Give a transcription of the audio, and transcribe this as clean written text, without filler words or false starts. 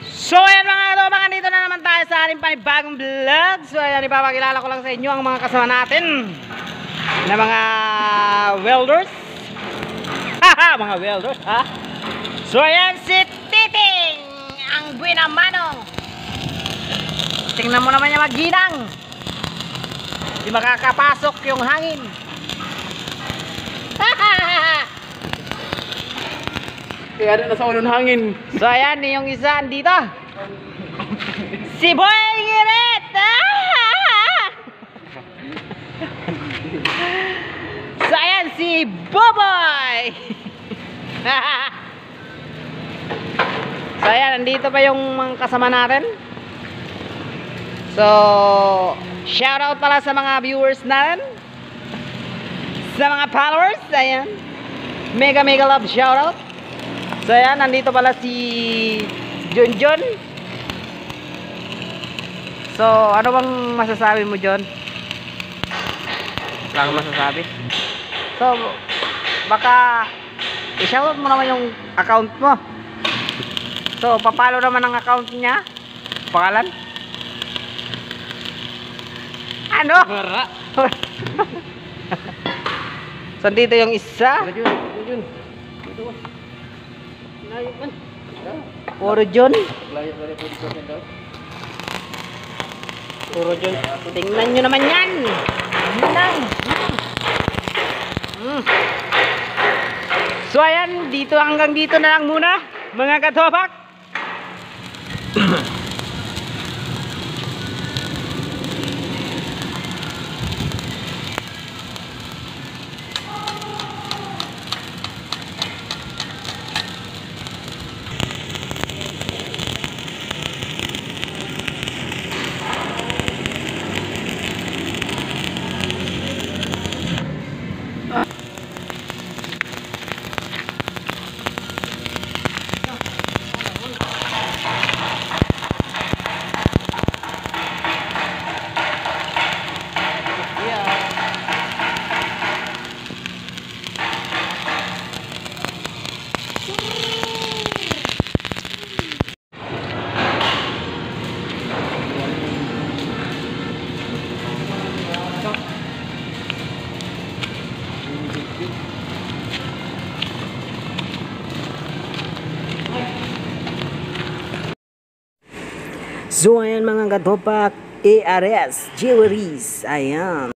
So ayan mga katopang, andito na naman tayo sa ating panibagong vlog. So ayan, ipapakilala ko lang sa inyo ang mga kasama natin na mga welders. Haha, mga welders ha. So ayan si Titing, ang buwina manong. Tingnan mo naman yung magginang. Di makakapasok yung hangin. Kaya rin nasa unong hangin. So ayan, yung isa andito. Si Boy Giret! So ayan, si Boboy! So ayan, nandito pa yung mga kasama natin. So, shoutout pala sa mga viewers natin. Sa mga followers, ayan. Mega love shoutout. So ayan, nandito pala si Junjun. So, ano bang masasabi mo, John? Wala kang masasabi. So, baka i-shoutout mo naman yung account mo. So, papalo naman ang account niya. Pangalan? Ano? Mara. So, dito yung isa. Jun. Dito ba? Layo man. Puro John. Layo ba rin po dito daw? Puro John. Tingnan nyo naman yan. So ayan, dito hanggang dito na lang muna mga katopak. So ayan mga katopak, ARS Jewelries, ayan.